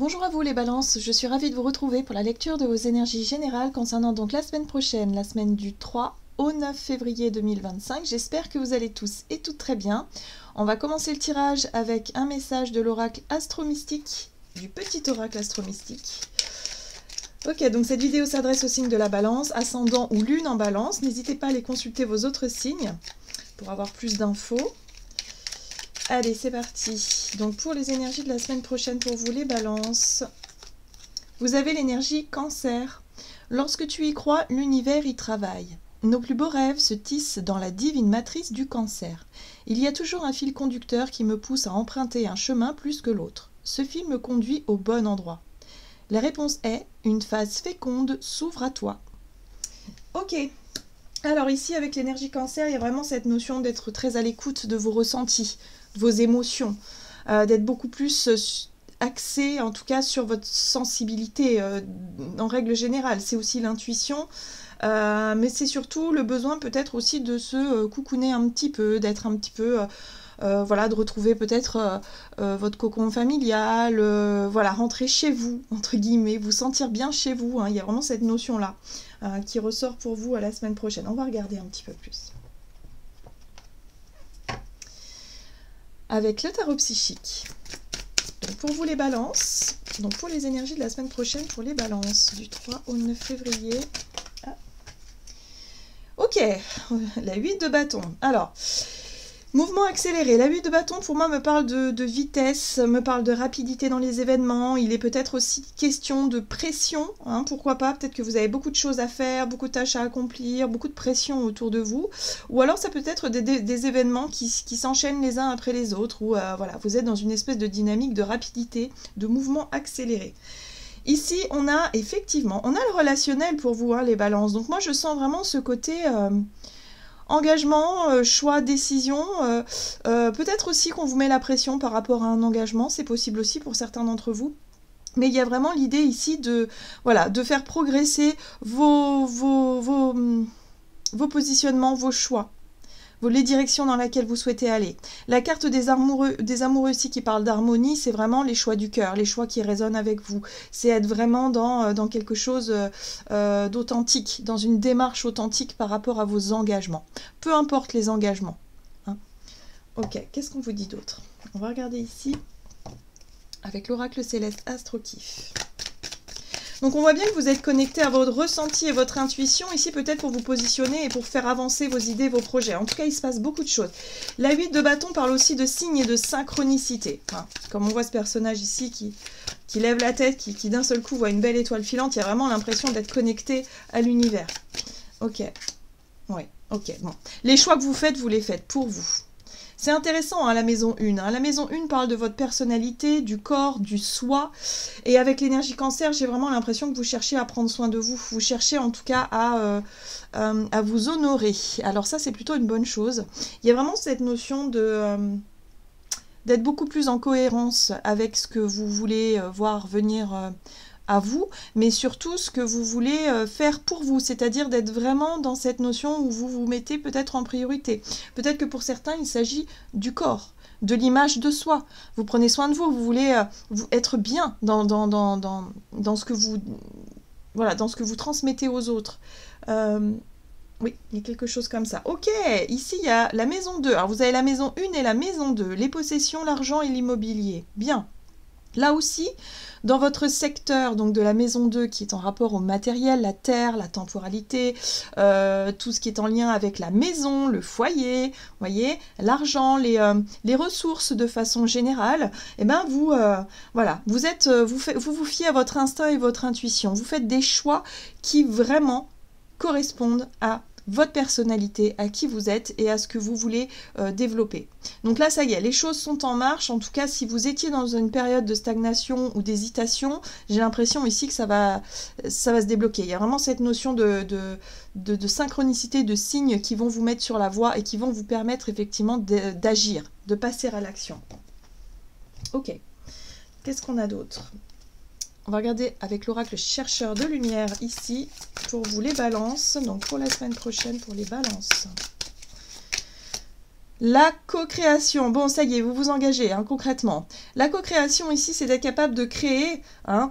Bonjour à vous les balances, je suis ravie de vous retrouver pour la lecture de vos énergies générales concernant donc la semaine prochaine, la semaine du 3 au 9 février 2025. J'espère que vous allez tous et toutes très bien. On va commencer le tirage avec un message de l'oracle astromystique, du petit oracle astromystique. Ok, donc cette vidéo s'adresse au signe de la balance, ascendant ou lune en balance. N'hésitez pas à aller consulter vos autres signes pour avoir plus d'infos. Allez, c'est parti. Donc pour les énergies de la semaine prochaine pour vous les balances, vous avez l'énergie cancer. Lorsque tu y crois, l'univers y travaille. Nos plus beaux rêves se tissent dans la divine matrice du cancer. Il y a toujours un fil conducteur qui me pousse à emprunter un chemin plus que l'autre. Ce fil me conduit au bon endroit. La réponse est « Une phase féconde s'ouvre à toi ». Ok. Alors ici, avec l'énergie cancer, il y a vraiment cette notion d'être très à l'écoute de vos ressentis, de vos émotions, d'être beaucoup plus axé, en tout cas, sur votre sensibilité, en règle générale. C'est aussi l'intuition, mais c'est surtout le besoin peut-être aussi de se coucouner un petit peu, d'être un petit peu... voilà, de retrouver peut-être votre cocon familial, voilà, rentrer chez vous, entre guillemets, vous sentir bien chez vous, hein. Il y a vraiment cette notion-là qui ressort pour vous à la semaine prochaine. On va regarder un petit peu plus. Avec le tarot psychique. Donc pour vous les balances, donc pour les énergies de la semaine prochaine, pour les balances, du 3 au 9 février. Ah. Ok, la 8 de bâton. Alors... mouvement accéléré. La 8 de bâton, pour moi, me parle de vitesse, me parle de rapidité dans les événements. Il est peut-être aussi question de pression, hein, pourquoi pas. Peut-être que vous avez beaucoup de choses à faire, beaucoup de tâches à accomplir, beaucoup de pression autour de vous. Ou alors, ça peut être des événements qui s'enchaînent les uns après les autres, où voilà, vous êtes dans une espèce de dynamique de rapidité, de mouvement accéléré. Ici, on a effectivement, on a le relationnel pour vous, hein, les balances. Donc moi, je sens vraiment ce côté... engagement, choix, décision, peut-être aussi qu'on vous met la pression par rapport à un engagement, c'est possible aussi pour certains d'entre vous. Mais il y a vraiment l'idée ici de, voilà, de faire progresser vos positionnements, vos choix, les directions dans lesquelles vous souhaitez aller. La carte des amoureux ici qui parle d'harmonie, c'est vraiment les choix du cœur, les choix qui résonnent avec vous. C'est être vraiment dans quelque chose d'authentique, dans une démarche authentique par rapport à vos engagements. Peu importe les engagements. Hein. Ok, qu'est-ce qu'on vous dit d'autre? On va regarder ici avec l'oracle céleste Astro-Kiff. Donc on voit bien que vous êtes connecté à votre ressenti et votre intuition, ici peut-être pour vous positionner et pour faire avancer vos idées, vos projets. En tout cas, il se passe beaucoup de choses. La 8 de bâton parle aussi de signes et de synchronicité. Enfin, comme on voit ce personnage ici qui lève la tête, qui d'un seul coup voit une belle étoile filante, il y a vraiment l'impression d'être connecté à l'univers. Ok. Oui, ok. Bon. Les choix que vous les faites pour vous. C'est intéressant, hein, la maison 1. Hein. La maison 1 parle de votre personnalité, du corps, du soi. Et avec l'énergie cancer, j'ai vraiment l'impression que vous cherchez à prendre soin de vous. Vous cherchez en tout cas à vous honorer. Alors ça, c'est plutôt une bonne chose. Il y a vraiment cette notion d'être beaucoup plus en cohérence avec ce que vous voulez voir venir à vous, mais surtout ce que vous voulez faire pour vous, c'est-à-dire d'être vraiment dans cette notion où vous vous mettez peut-être en priorité. Peut-être que pour certains, il s'agit du corps, de l'image de soi. Vous prenez soin de vous, vous voulez être bien dans ce que vous, voilà, dans ce que vous transmettez aux autres. Oui, il y a quelque chose comme ça. Ok, ici il y a la maison 2. Alors vous avez la maison 1 et la maison 2, les possessions, l'argent et l'immobilier. Bien. Là aussi, dans votre secteur donc de la maison 2 qui est en rapport au matériel, la terre, la temporalité, tout ce qui est en lien avec la maison, le foyer, voyez, l'argent, les ressources de façon générale, et ben vous, voilà, vous vous fiez à votre instinct et votre intuition. Vous faites des choix qui vraiment correspondent à votre personnalité, à qui vous êtes et à ce que vous voulez développer. Donc là, ça y est, les choses sont en marche. En tout cas, si vous étiez dans une période de stagnation ou d'hésitation, j'ai l'impression ici que ça va se débloquer. Il y a vraiment cette notion de synchronicité, de signes qui vont vous mettre sur la voie et qui vont vous permettre effectivement d'agir, de passer à l'action. Ok, qu'est-ce qu'on a d'autre ? On va regarder avec l'oracle chercheur de lumière ici pour vous les balances. Donc pour la semaine prochaine pour les balances. La co-création, bon ça y est, vous vous engagez hein, concrètement. La co-création ici, c'est d'être capable de créer hein,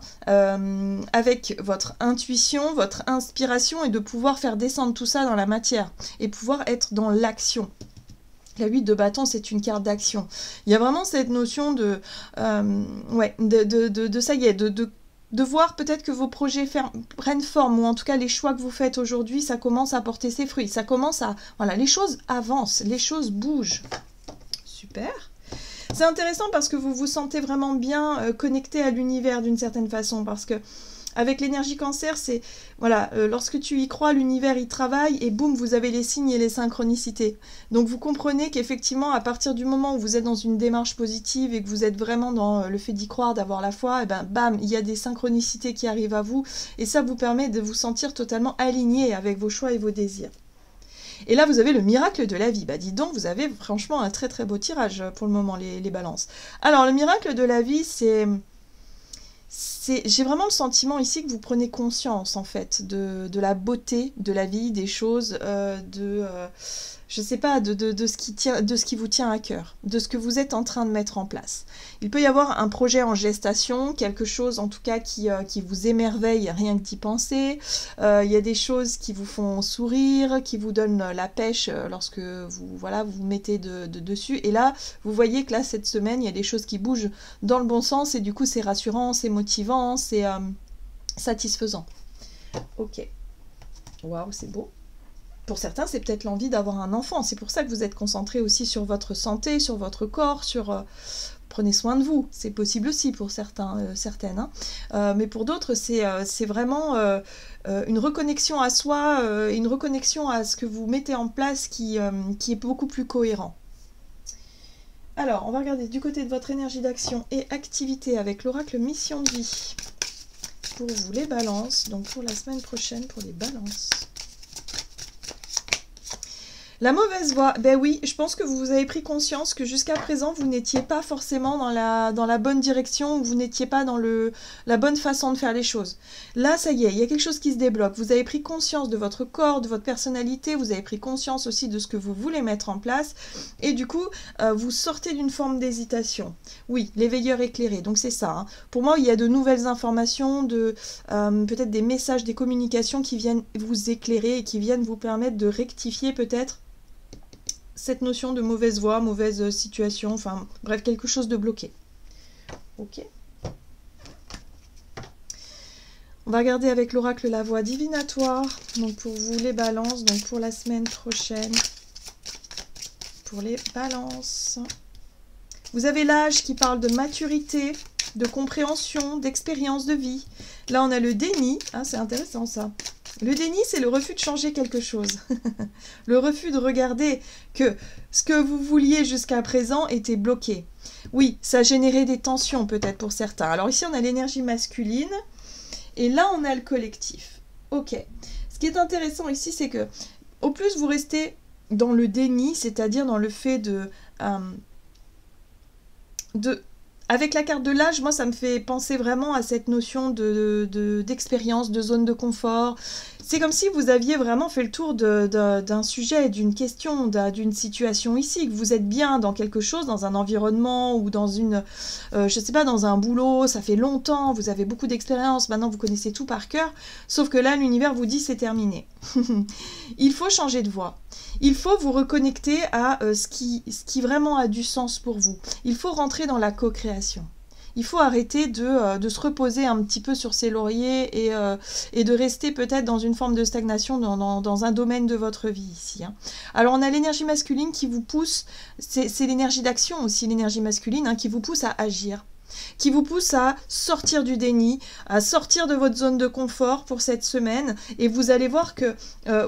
avec votre intuition, votre inspiration et de pouvoir faire descendre tout ça dans la matière et pouvoir être dans l'action. La 8 de bâton, c'est une carte d'action. Il y a vraiment cette notion de, ouais, ça y est, de voir peut-être que vos projets prennent forme, ou en tout cas les choix que vous faites aujourd'hui, ça commence à porter ses fruits. Ça commence à... Voilà, les choses avancent, les choses bougent. Super. C'est intéressant parce que vous vous sentez vraiment bien connecté à l'univers d'une certaine façon, parce que avec l'énergie cancer, c'est, voilà, lorsque tu y crois, l'univers y travaille et boum, vous avez les signes et les synchronicités. Donc vous comprenez qu'effectivement, à partir du moment où vous êtes dans une démarche positive et que vous êtes vraiment dans le fait d'y croire, d'avoir la foi, et ben bam, il y a des synchronicités qui arrivent à vous et ça vous permet de vous sentir totalement aligné avec vos choix et vos désirs. Et là, vous avez le miracle de la vie. Bah dis donc, vous avez franchement un très très beau tirage pour le moment, les balances. Alors, le miracle de la vie, j'ai vraiment le sentiment ici que vous prenez conscience en fait de la beauté de la vie, des choses, je sais pas, de ce qui vous tient à cœur, de ce que vous êtes en train de mettre en place. Il peut y avoir un projet en gestation, quelque chose en tout cas qui vous émerveille rien que d'y penser. Il y a des choses qui vous font sourire, qui vous donnent la pêche lorsque vous mettez dessus. Et là, vous voyez que là, cette semaine, il y a des choses qui bougent dans le bon sens et du coup, c'est rassurant, c'est motivant, c'est satisfaisant. Ok. Waouh, c'est beau. Pour certains, c'est peut-être l'envie d'avoir un enfant. C'est pour ça que vous êtes concentré aussi sur votre santé, sur votre corps, sur... prenez soin de vous. C'est possible aussi pour certains, certaines. Hein. Mais pour d'autres, c'est vraiment une reconnexion à soi, une reconnexion à ce que vous mettez en place qui est beaucoup plus cohérent. Alors, on va regarder du côté de votre énergie d'action et activité avec l'oracle mission de vie. Pour vous, les balances. Donc, pour la semaine prochaine, pour les balances. La mauvaise voie, ben oui, je pense que vous avez pris conscience que jusqu'à présent, vous n'étiez pas forcément dans la bonne direction, vous n'étiez pas dans la bonne façon de faire les choses. Là, ça y est, il y a quelque chose qui se débloque. Vous avez pris conscience de votre corps, de votre personnalité, vous avez pris conscience aussi de ce que vous voulez mettre en place, et du coup, vous sortez d'une forme d'hésitation. Oui, l'éveilleur éclairé, donc c'est ça. Hein. Pour moi, il y a de nouvelles informations, peut-être des messages, des communications qui viennent vous éclairer et qui viennent vous permettre de rectifier peut-être cette notion de mauvaise voie, mauvaise situation, enfin bref, quelque chose de bloqué. Ok. On va regarder avec l'oracle la voie divinatoire, donc pour vous les balances, donc pour la semaine prochaine, pour les balances. Vous avez l'âge qui parle de maturité, de compréhension, d'expérience de vie. Là, on a le déni, hein, c'est intéressant ça. Le déni, c'est le refus de changer quelque chose. Le refus de regarder que ce que vous vouliez jusqu'à présent était bloqué. Oui, ça générait des tensions peut-être pour certains. Alors ici, on a l'énergie masculine et là, on a le collectif. Ok. Ce qui est intéressant ici, c'est que au plus vous restez dans le déni, c'est-à-dire dans le fait avec la carte de l'âge, moi, ça me fait penser vraiment à cette notion d'expérience, de zone de confort. C'est comme si vous aviez vraiment fait le tour d'un sujet, d'une question, d'une situation ici, que vous êtes bien dans quelque chose, dans un environnement ou dans je sais pas, dans un boulot, ça fait longtemps, vous avez beaucoup d'expérience, maintenant vous connaissez tout par cœur, sauf que là, l'univers vous dit c'est terminé. Il faut changer de voie. Il faut vous reconnecter à ce qui vraiment a du sens pour vous. Il faut rentrer dans la co-création. Il faut arrêter de se reposer un petit peu sur ses lauriers et de rester peut-être dans une forme de stagnation dans un domaine de votre vie ici. Hein. Alors on a l'énergie masculine qui vous pousse, c'est l'énergie d'action aussi, l'énergie masculine, hein, qui vous pousse à agir, qui vous pousse à sortir du déni, à sortir de votre zone de confort pour cette semaine, et vous allez voir que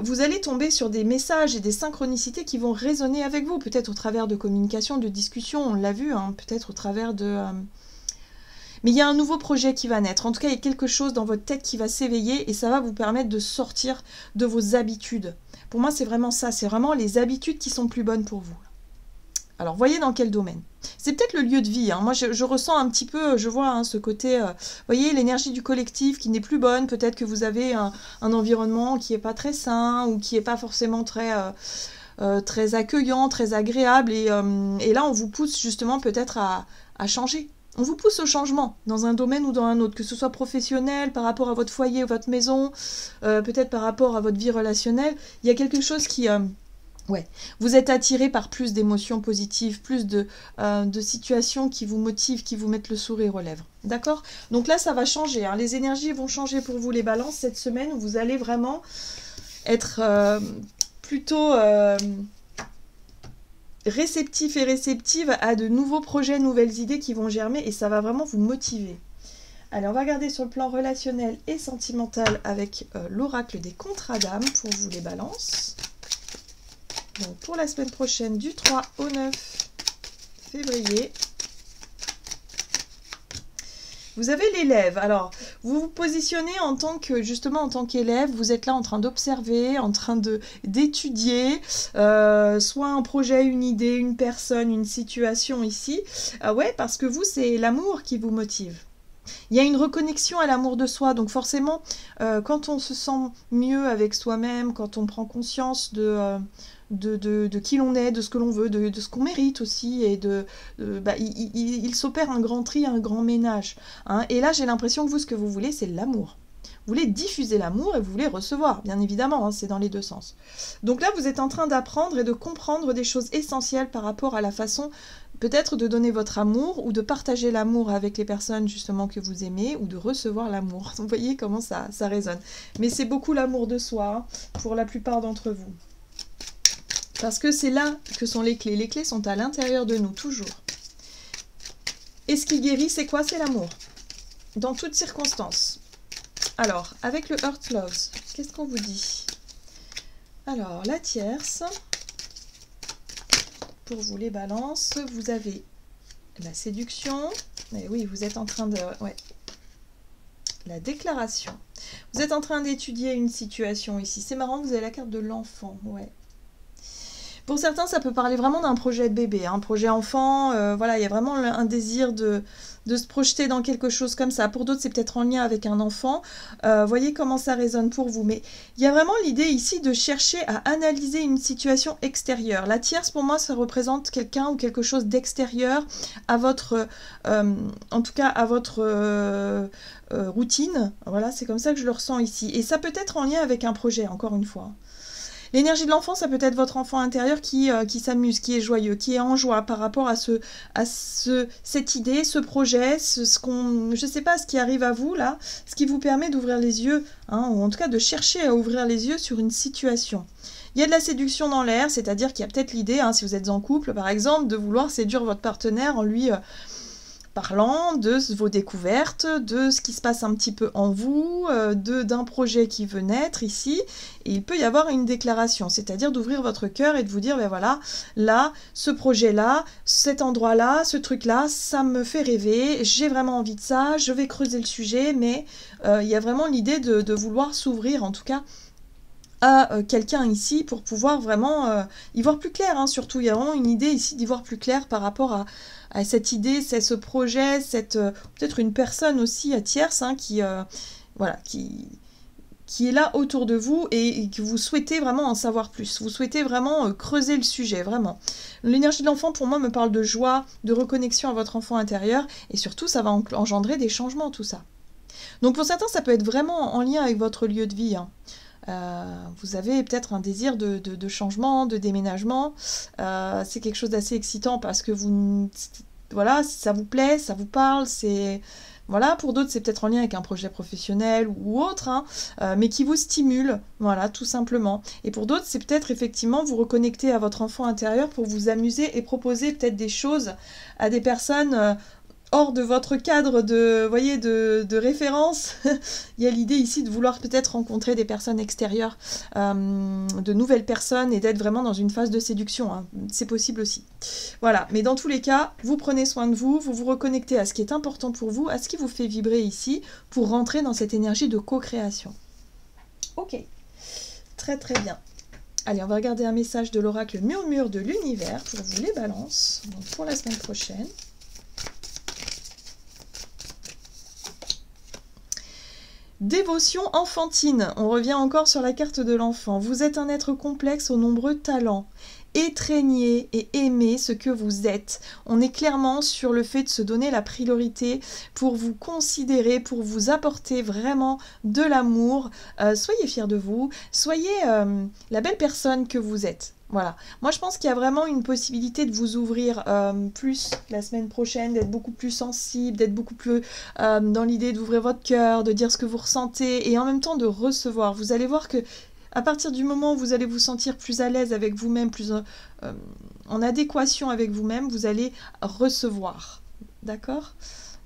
vous allez tomber sur des messages et des synchronicités qui vont résonner avec vous, peut-être au travers de communication, de discussion, on l'a vu, hein, peut-être au travers de... Mais il y a un nouveau projet qui va naître, en tout cas il y a quelque chose dans votre tête qui va s'éveiller, et ça va vous permettre de sortir de vos habitudes. Pour moi c'est vraiment ça, c'est vraiment les habitudes qui sont plus bonnes pour vous. Alors, voyez dans quel domaine. C'est peut-être le lieu de vie. Hein. Moi, je ressens un petit peu, je vois hein, ce côté, voyez, l'énergie du collectif qui n'est plus bonne. Peut-être que vous avez un environnement qui n'est pas très sain ou qui n'est pas forcément très très accueillant, très agréable. Et là, on vous pousse justement peut-être à changer. On vous pousse au changement dans un domaine ou dans un autre, que ce soit professionnel, par rapport à votre foyer ou votre maison, peut-être par rapport à votre vie relationnelle. Il y a quelque chose qui... ouais, vous êtes attiré par plus d'émotions positives, plus de situations qui vous motivent, qui vous mettent le sourire aux lèvres. D'accord? Donc là, ça va changer. Hein. Les énergies vont changer pour vous, les balances, cette semaine où vous allez vraiment être plutôt... réceptif et réceptive à de nouveaux projets, nouvelles idées qui vont germer et ça va vraiment vous motiver. Allez, on va regarder sur le plan relationnel et sentimental avec l'oracle des contrats d'âme pour vous les balances. Donc pour la semaine prochaine du 3 au 9 février. Vous avez l'élève. Alors, vous vous positionnez en tant que, justement, en tant qu'élève, vous êtes là en train d'observer, en train d'étudier, soit un projet, une idée, une personne, une situation ici. Ouais, parce que vous, c'est l'amour qui vous motive. Il y a une reconnexion à l'amour de soi, donc forcément, quand on se sent mieux avec soi-même, quand on prend conscience de qui l'on est, de ce que l'on veut, de ce qu'on mérite aussi, et il s'opère un grand tri, un grand ménage. Hein. Et là, j'ai l'impression que vous, ce que vous voulez, c'est l'amour. Vous voulez diffuser l'amour et vous voulez recevoir, bien évidemment, hein, c'est dans les deux sens. Donc là, vous êtes en train d'apprendre et de comprendre des choses essentielles par rapport à la façon peut-être de donner votre amour ou de partager l'amour avec les personnes justement que vous aimez ou de recevoir l'amour. Vous voyez comment ça résonne. Mais c'est beaucoup l'amour de soi hein, pour la plupart d'entre vous. Parce que c'est là que sont les clés. Les clés sont à l'intérieur de nous, toujours. Et ce qui guérit, c'est quoi? C'est l'amour. Dans toutes circonstances. Alors, avec le Earth Loves, qu'est-ce qu'on vous dit? Alors, la tierce. Pour vous les balances, vous avez la séduction. Et oui, vous êtes en train de... Ouais. La déclaration. Vous êtes en train d'étudier une situation ici. C'est marrant, vous avez la carte de l'enfant. Ouais. Pour certains, ça peut parler vraiment d'un projet de bébé, un projet enfant. Voilà, il y a vraiment un désir de se projeter dans quelque chose comme ça. Pour d'autres, c'est peut-être en lien avec un enfant. Voyez comment ça résonne pour vous. Mais il y a vraiment l'idée ici de chercher à analyser une situation extérieure. La tierce, pour moi, ça représente quelqu'un ou quelque chose d'extérieur à votre... en tout cas, à votre... routine. Voilà, c'est comme ça que je le ressens ici. Et ça peut être en lien avec un projet, encore une fois. L'énergie de l'enfant, ça peut être votre enfant intérieur qui s'amuse, qui est joyeux, qui est en joie par rapport à cette idée, ce projet, je sais pas, ce qui arrive à vous là, ce qui vous permet d'ouvrir les yeux, hein, ou en tout cas de chercher à ouvrir les yeux sur une situation. Il y a de la séduction dans l'air, c'est-à-dire qu'il y a peut-être l'idée, hein, si vous êtes en couple par exemple, de vouloir séduire votre partenaire en lui... parlant de vos découvertes, de ce qui se passe un petit peu en vous, d'un projet qui veut naître ici, et il peut y avoir une déclaration, c'est-à-dire d'ouvrir votre cœur et de vous dire, ben voilà, là, ce projet-là, cet endroit-là, ce truc-là, ça me fait rêver, j'ai vraiment envie de ça, je vais creuser le sujet, mais il y a vraiment l'idée de vouloir s'ouvrir, en tout cas, à quelqu'un ici pour pouvoir vraiment y voir plus clair, hein, surtout, il y a vraiment une idée ici d'y voir plus clair par rapport à cette idée, c'est ce projet, peut-être une personne aussi tierce hein, voilà, qui est là autour de vous et que vous souhaitez vraiment en savoir plus. Vous souhaitez vraiment creuser le sujet, vraiment. L'énergie de l'enfant, pour moi, me parle de joie, de reconnexion à votre enfant intérieur et surtout, ça va engendrer des changements, tout ça. Donc pour certains, ça peut être vraiment en lien avec votre lieu de vie, hein. Vous avez peut-être un désir de changement, de déménagement. C'est quelque chose d'assez excitant parce que voilà, ça vous plaît, ça vous parle. Voilà, pour d'autres, c'est peut-être en lien avec un projet professionnel ou autre, hein, mais qui vous stimule, voilà, tout simplement. Et pour d'autres, c'est peut-être effectivement vous reconnecter à votre enfant intérieur pour vous amuser et proposer peut-être des choses à des personnes hors de votre cadre de référence. Il y a l'idée ici de vouloir peut-être rencontrer des personnes extérieures, de nouvelles personnes et d'être vraiment dans une phase de séduction. Hein. C'est possible aussi. Voilà, mais dans tous les cas, vous prenez soin de vous, vous vous reconnectez à ce qui est important pour vous, à ce qui vous fait vibrer ici, pour rentrer dans cette énergie de co-création. Ok, très très bien. Allez, on va regarder un message de l'oracle Murmure de l'univers pour vous les balances, donc pour la semaine prochaine. Dévotion enfantine, on revient encore sur la carte de l'enfant. Vous êtes un être complexe aux nombreux talents. étreignez et aimez ce que vous êtes. On est clairement sur le fait de se donner la priorité pour vous considérer, pour vous apporter vraiment de l'amour. Soyez fiers de vous, soyez la belle personne que vous êtes. Voilà. Moi, je pense qu'il y a vraiment une possibilité de vous ouvrir plus la semaine prochaine, d'être beaucoup plus sensible, d'être beaucoup plus dans l'idée d'ouvrir votre cœur, de dire ce que vous ressentez et en même temps de recevoir. Vous allez voir que à partir du moment où vous allez vous sentir plus à l'aise avec vous-même, plus en adéquation avec vous-même, vous allez recevoir. D'accord?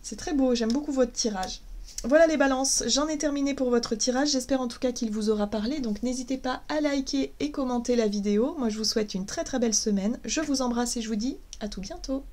C'est très beau, j'aime beaucoup votre tirage. Voilà les balances, j'en ai terminé pour votre tirage, j'espère en tout cas qu'il vous aura parlé, donc n'hésitez pas à liker et commenter la vidéo. Moi je vous souhaite une très très belle semaine, je vous embrasse et je vous dis à tout bientôt.